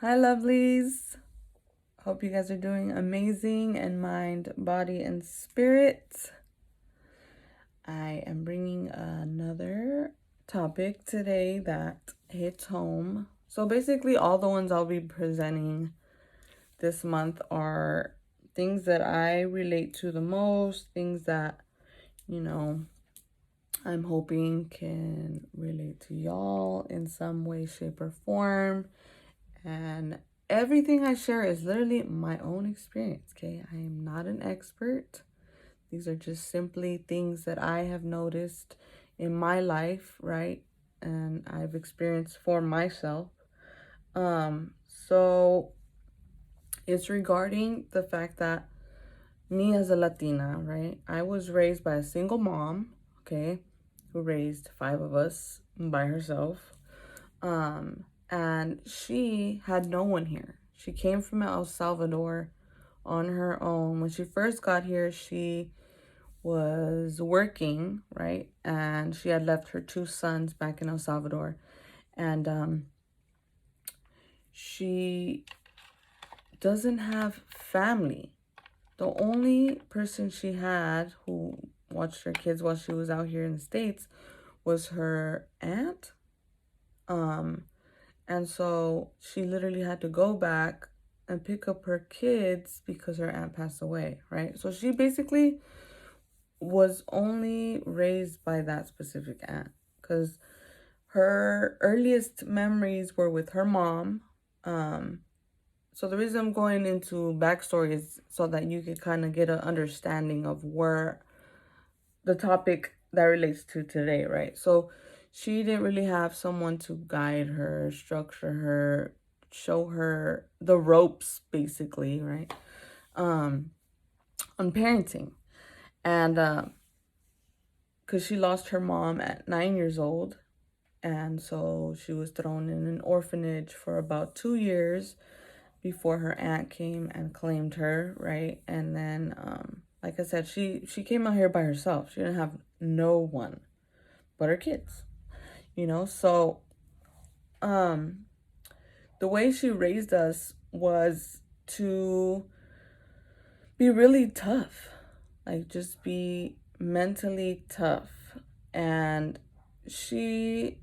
Hi, lovelies. Hope you guys are doing amazing in mind, body, and spirit. I am bringing another topic today that hits home. So, basically, all the ones I'll be presenting this month are things that I relate to the most, things that, you know, I'm hoping can relate to y'all in some way, shape, or form. And everything I share is literally my own experience, okay? I am not an expert. These are just simply things that I have noticed in my life, right? And I've experienced for myself. So it's regarding the fact that me as a Latina, right? I was raised by a single mom, okay, who raised five of us by herself. And she had no one here. She came from El Salvador on her own. When she first got here, she was working, right? And she had left her two sons back in El Salvador. And she doesn't have family. The only person she had who watched her kids while she was out here in the States was her aunt. And so she literally had to go back and pick up her kids because her aunt passed away, right? So she basically was only raised by that specific aunt because her earliest memories were with her mom. So the reason I'm going into backstory is so that you can kind of get an understanding of where the topic that relates to today, right? So she didn't really have someone to guide her, structure her, show her the ropes, basically, right? On parenting. And because she lost her mom at 9 years old. And so she was thrown in an orphanage for about 2 years before her aunt came and claimed her, right? And then, like I said, she came out here by herself. She didn't have no one but her kids, So, the way she raised us was to be really tough, like just be mentally tough. And she,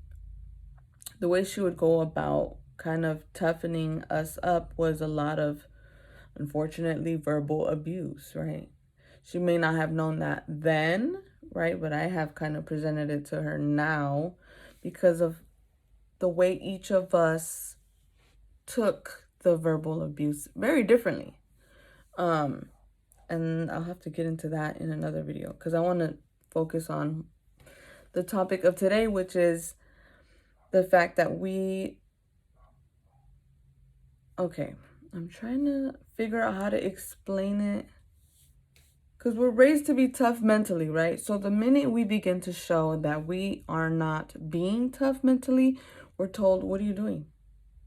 the way she would go about kind of toughening us up was a lot of, unfortunately, verbal abuse, right? She may not have known that then, right? But I have kind of presented it to her now because of the way each of us took the verbal abuse very differently. And I'll have to get into that in another video because I want to focus on the topic of today, which is the fact that okay, I'm trying to figure out how to explain it because we're raised to be tough mentally, right? So the minute we begin to show that we are not being tough mentally, we're told, what are you doing?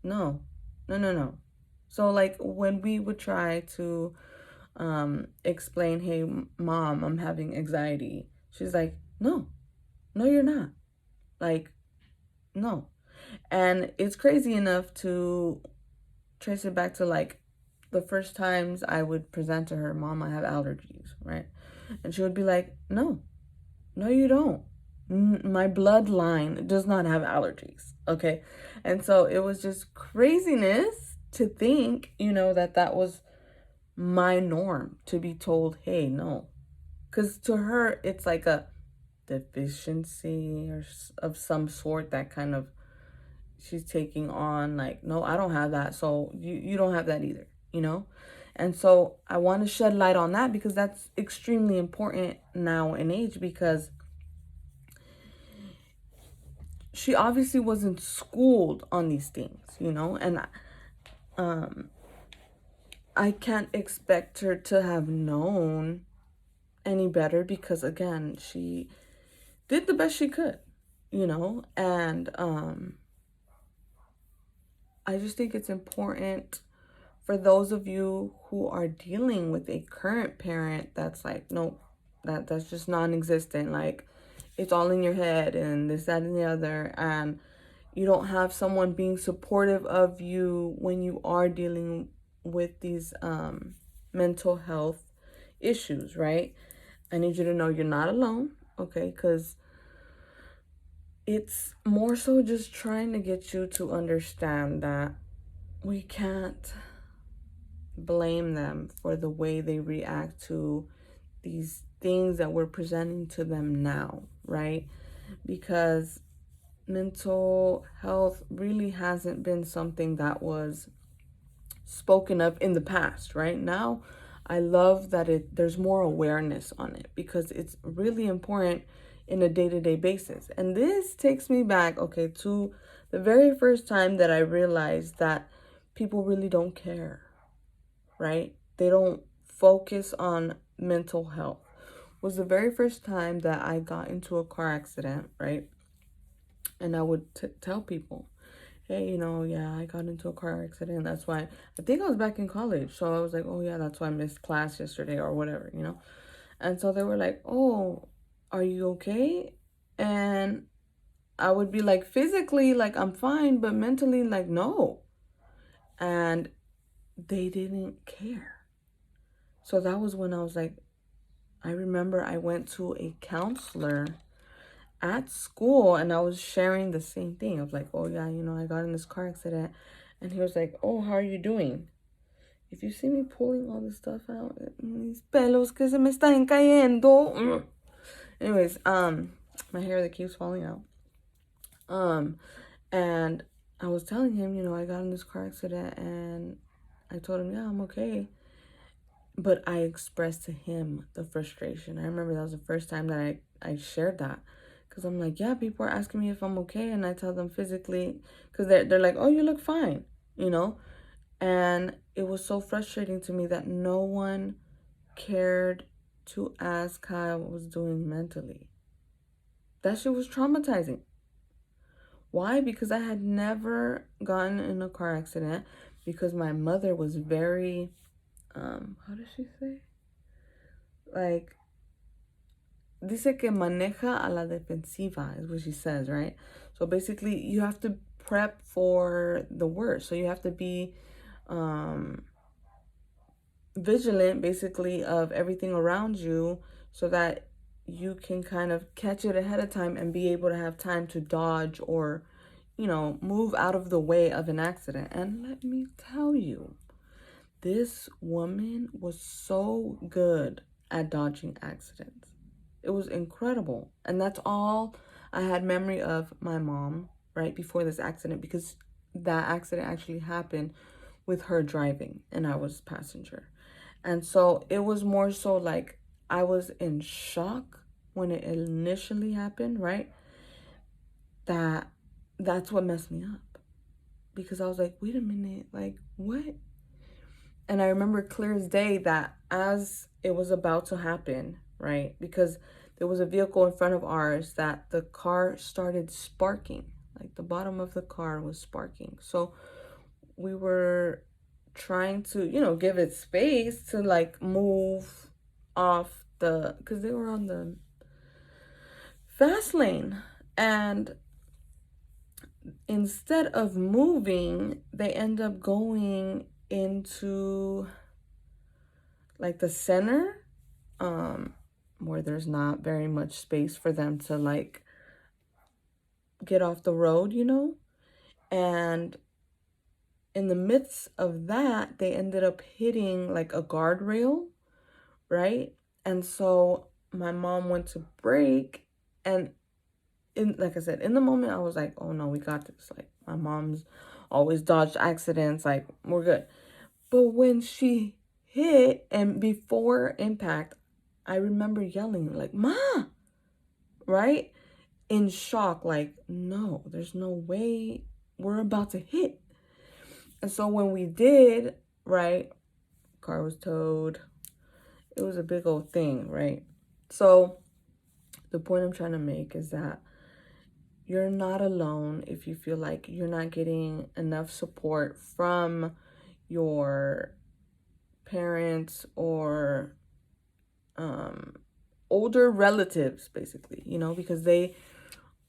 No, no, no, no. So like when we would try to explain, hey, mom, I'm having anxiety. She's like, no, no, you're not. Like, no. And it's crazy enough to trace it back to like the first times I would present to her, mom, I have allergies, right? And she would be like, no, no, you don't. My bloodline does not have allergies. Okay. And so it was just craziness to think, that was my norm to be told, hey, no. Because to her, it's like a deficiency or of some sort that kind of she's taking on. Like, no, I don't have that. So you don't have that either. And so I want to shed light on that because that's extremely important now in age because she obviously wasn't schooled on these things. And I can't expect her to have known any better because again, she did the best she could. And I just think it's important for those of you who are dealing with a current parent that's like, nope, that's just non-existent. Like, it's all in your head and this, that, and the other. And, You don't have someone being supportive of you when you are dealing with these mental health issues, right? I need you to know you're not alone, okay? Because it's more so just trying to get you to understand that we can't blame them for the way they react to these things that we're presenting to them now, right? Because mental health really hasn't been something that was spoken of in the past, right? Now, I love that there's more awareness on it because it's really important in a day-to-day basis. And this takes me back, okay, to the very first time that I realized that people really don't care, right? They don't focus on mental health. Was the very first time that I got into a car accident, right? And I would tell people, hey, yeah, I got into a car accident. That's why I think I was back in college. So I was like, oh, yeah, that's why I missed class yesterday or whatever. And so they were like, oh, are you okay? And I would be like, physically, like, I'm fine, but mentally, like, no. And they didn't care. So that was when I was like, I remember I went to a counselor at school and I was sharing the same thing. I was like, oh, yeah, I got in this car accident. And he was like, oh, how are you doing? If you see me pulling all this stuff out, mis pelos que se me están cayendo. Anyways, my hair that keeps falling out. And I was telling him, I got in this car accident and I told him, yeah, I'm okay. But I expressed to him the frustration. I remember that was the first time that I shared that. Because I'm like, yeah, people are asking me if I'm okay. And I tell them physically, because they're like, oh, you look fine, And it was so frustrating to me that no one cared to ask how I was doing mentally. That shit was traumatizing. Why? Because I had never gotten in a car accident because my mother was very, how does she say? Like, dice que maneja a la defensiva is what she says, right? So basically, you have to prep for the worst. So you have to be vigilant, basically, of everything around you so that you can kind of catch it ahead of time and be able to have time to dodge or, move out of the way of an accident. And let me tell you, this woman was so good at dodging accidents. It was incredible. And that's all I had memory of my mom right before this accident, because that accident actually happened with her driving and I was passenger. And so it was more so like I was in shock when it initially happened, right? That's what messed me up. Because I was like, wait a minute, like what? And I remember clear as day that as it was about to happen, right? Because there was a vehicle in front of ours that the car started sparking. Like the bottom of the car was sparking. So we were trying to, give it space to like move off because they were on the fast lane. And instead of moving, they end up going into like the center, where there's not very much space for them to like get off the road, And in the midst of that, they ended up hitting like a guardrail, right? And so my mom went to brake, and like I said, in the moment I was like, oh no, we got this. Like my mom's always dodged accidents, like we're good. But when she hit and before impact, I remember yelling like, "Ma!" Right? In shock, like, no, there's no way we're about to hit. And so when we did, right, car was towed. It was a big old thing, right? So the point I'm trying to make is that you're not alone if you feel like you're not getting enough support from your parents or older relatives, basically, because they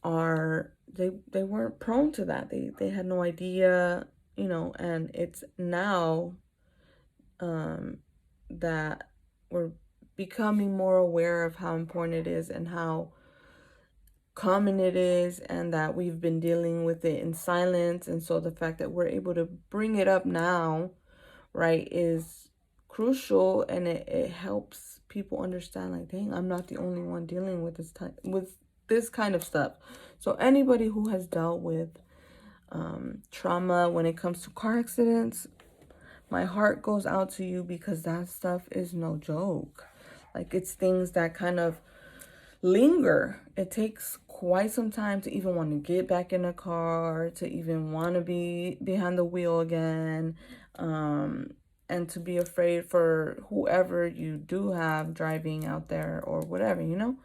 are they weren't prone to that. They had no idea, you know, and it's now that we're becoming more aware of how important it is and how common it is, and that we've been dealing with it in silence. And so the fact that we're able to bring it up now, right, is crucial, and it helps people understand, like, dang, I'm not the only one dealing with this kind of stuff. So anybody who has dealt with trauma when it comes to car accidents, my heart goes out to you, because that stuff is no joke. Like, it's things that kind of linger. It takes quite some time to even want to get back in a car, to even want to be behind the wheel again, and to be afraid for whoever you do have driving out there or whatever, you know?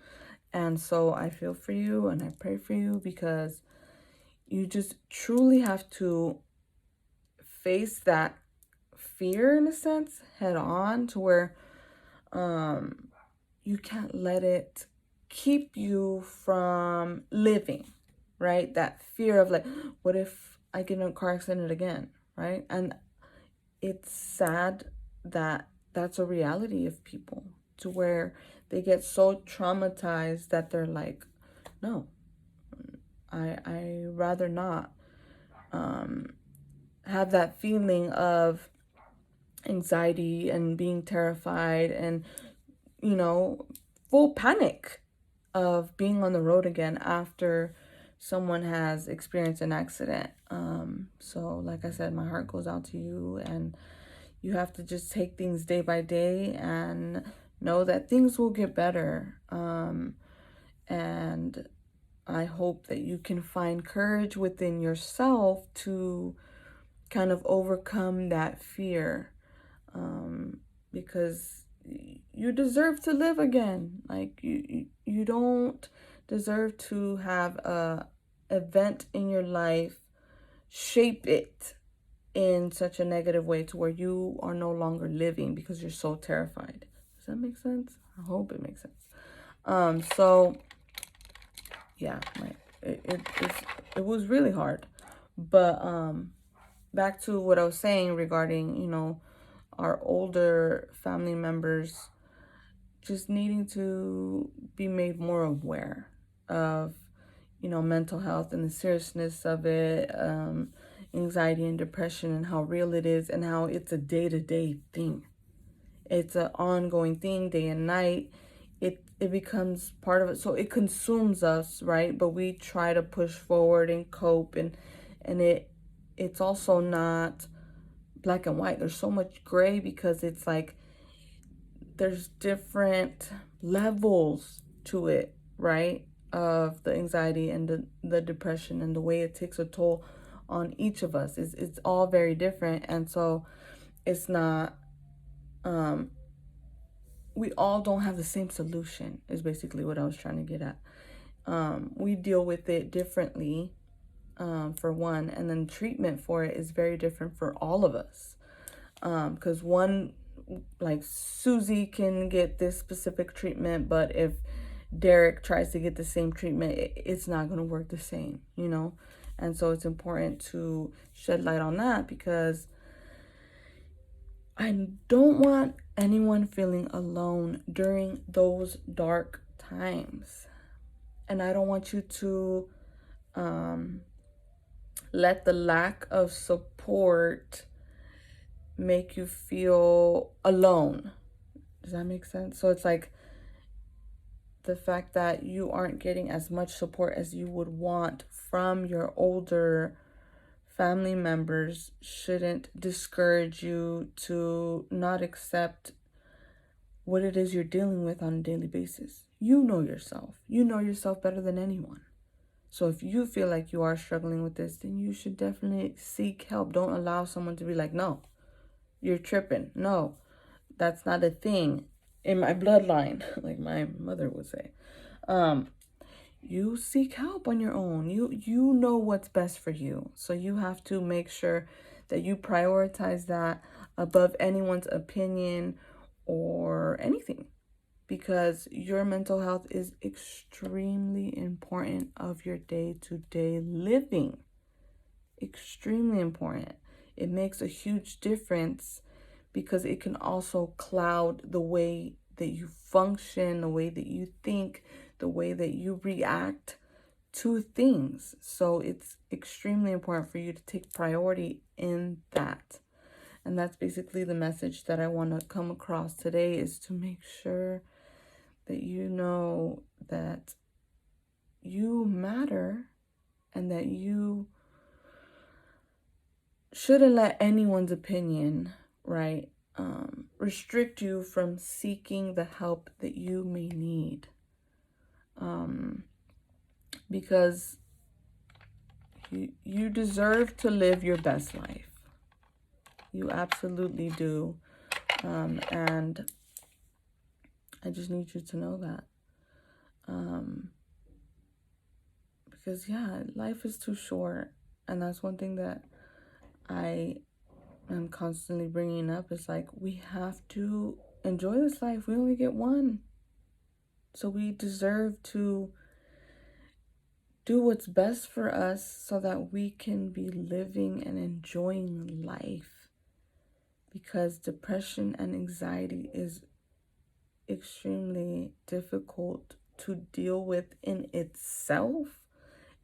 And so I feel for you and I pray for you, because you just truly have to face that fear, in a sense, head on, to where you can't let it keep you from living, right? That fear of, like, what if I get in a car accident again, right? And it's sad that that's a reality of people, to where they get so traumatized that they're like, no, I rather not have that feeling of anxiety and being terrified and, you know, full panic of being on the road again after someone has experienced an accident. So like I said, my heart goes out to you, and you have to just take things day by day and know that things will get better. And I hope that you can find courage within yourself to kind of overcome that fear, because you deserve to live again. Like, you don't deserve to have a event in your life shape it in such a negative way to where you are no longer living because you're so terrified. Does that make sense? I hope it makes sense. So yeah, it was really hard. But back to what I was saying regarding, you know, our older family members just needing to be made more aware of, you know, mental health and the seriousness of it, anxiety and depression, and how real it is, and how it's a day-to-day thing. It's an ongoing thing, day and night. It becomes part of it, so it consumes us, right? But we try to push forward and cope, and it's also not black and white. There's so much gray, because it's like there's different levels to it, right? Of the anxiety and the depression, and the way it takes a toll on each of us. It's all very different. And so it's not, we all don't have the same solution, is basically what I was trying to get at. We deal with it differently, for one, and then treatment for it is very different for all of us. Because one, like Susie can get this specific treatment, but if Derek tries to get the same treatment, it's not going to work the same, you know? And so it's important to shed light on that, because I don't want anyone feeling alone during those dark times. And I don't want you to let the lack of support make you feel alone. Does that make sense? So it's like the fact that you aren't getting as much support as you would want from your older family members shouldn't discourage you to not accept what it is you're dealing with on a daily basis. You know yourself. You know yourself better than anyone. So if you feel like you are struggling with this, then you should definitely seek help. Don't allow someone to be like, no, you're tripping. No, that's not a thing in my bloodline, like my mother would say. You seek help on your own. You know what's best for you. So you have to make sure that you prioritize that above anyone's opinion or anything. because your mental health is extremely important of your day-to-day living. Extremely important. It makes a huge difference because it can also cloud the way that you function, the way that you think, the way that you react to things. So it's extremely important for you to take priority in that. And that's basically the message that I want to come across today, is to make sure that you know that you matter and that you shouldn't let anyone's opinion, right, restrict you from seeking the help that you may need. Because you deserve to live your best life. You absolutely do. And I just need you to know that. Because, yeah, life is too short. And that's one thing that I am constantly bringing up. Is like, we have to enjoy this life. We only get one. So we deserve to do what's best for us so that we can be living and enjoying life. Because depression and anxiety is extremely difficult to deal with in itself,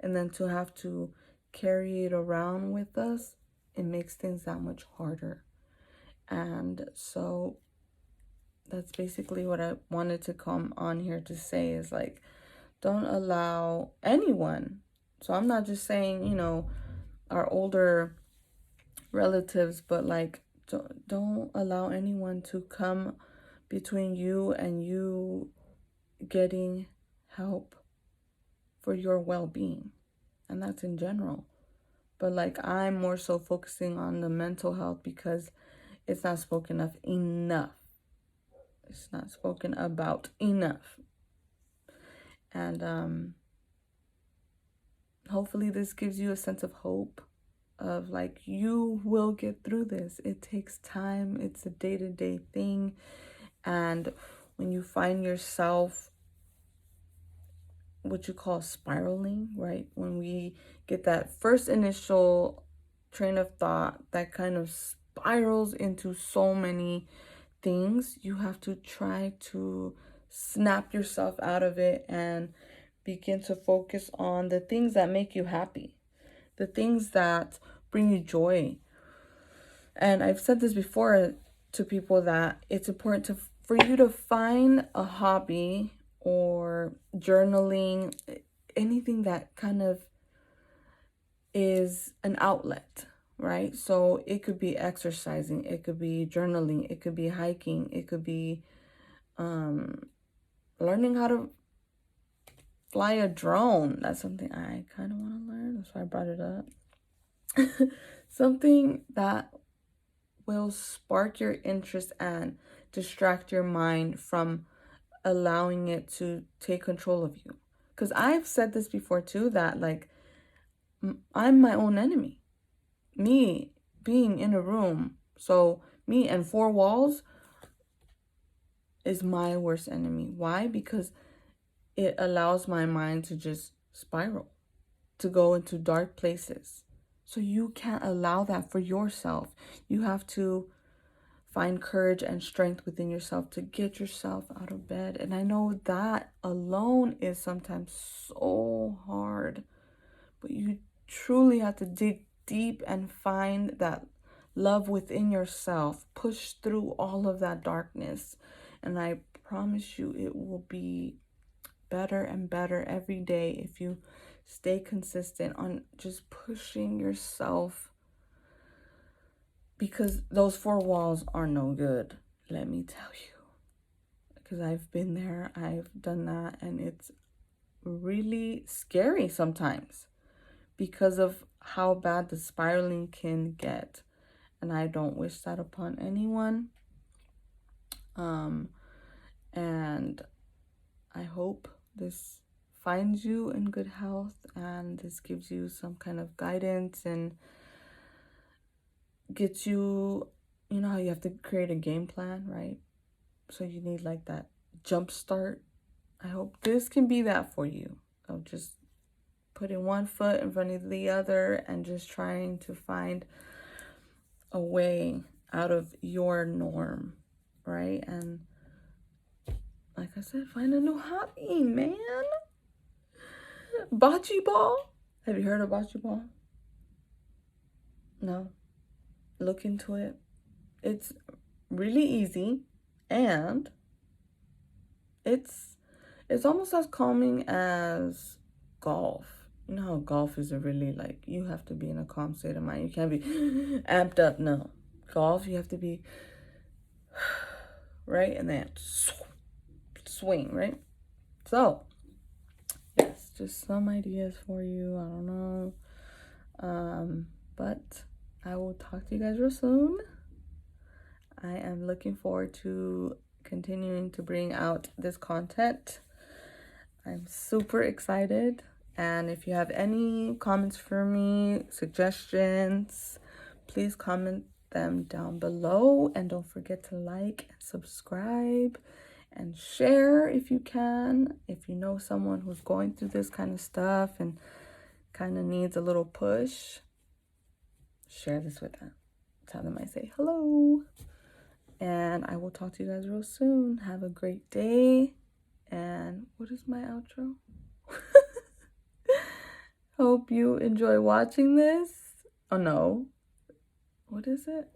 and then to have to carry it around with us, it makes things that much harder. And so that's basically what I wanted to come on here to say, is like, don't allow anyone, so I'm not just saying, our older relatives, but like, don't allow anyone to come between you and you getting help for your well-being. And that's in general. But like, I'm more so focusing on the mental health because it's not spoken of enough. It's not spoken about enough. And hopefully this gives you a sense of hope, of like, you will get through this. It takes time. It's a day-to-day thing. And when you find yourself what you call spiraling, right? When we get that first initial train of thought that kind of spirals into so many things, you have to try to snap yourself out of it and begin to focus on the things that make you happy, the things that bring you joy. And I've said this before to people, that it's important for you to find a hobby or journaling, anything that kind of is an outlet, right? So it could be exercising, it could be journaling, it could be hiking, it could be learning how to fly a drone. That's something I kind of want to learn. That's why I brought it up. Something that will spark your interest and distract your mind from allowing it to take control of you. Because I've said this before too, that like, I'm my own enemy. Me being in a room, so me and four walls is my worst enemy. Why? Because it allows my mind to just spiral, to go into dark places. So you can't allow that for yourself. You have to find courage and strength within yourself to get yourself out of bed. And I know that alone is sometimes so hard, but you truly have to dig deep and find that love within yourself. Push through all of that darkness. And I promise you, it will be better and better every day if you stay consistent on just pushing yourself, because those four walls are no good, let me tell you. Because I've been there, I've done that, and it's really scary sometimes because of how bad the spiraling can get. And I don't wish that upon anyone. And I hope this finds you in good health, and this gives you some kind of guidance and gets you, you know how you have to create a game plan, right? So you need like that jumpstart. I hope this can be that for you, of just putting one foot in front of the other and just trying to find a way out of your norm, right? And like I said, find a new hobby, man. Bocce ball. Have you heard of bocce ball? No. Look into it. It's really easy, and it's almost as calming as golf. You know how golf is a really, like, you have to be in a calm state of mind. You can't be amped up. No. Golf, you have to be right, and then swing, right? So yes, just some ideas for you. I don't know, but I will talk to you guys real soon. I am looking forward to continuing to bring out this content. I'm super excited, and if you have any comments for me, suggestions, please comment them down below, and don't forget to like and subscribe and share if you can. If you know someone who's going through this kind of stuff and kind of needs a little push, share this with them. Tell them I say hello, and I will talk to you guys real soon. Have a great day. And what is my outro? Hope you enjoy watching this. Oh no, what is it?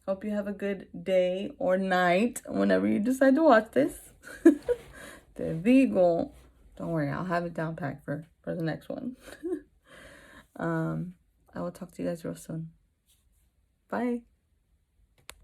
Hope you have a good day or night whenever you decide to watch this. Te digo. Don't worry, I'll have it down packed for the next one. I will talk to you guys real soon. Bye.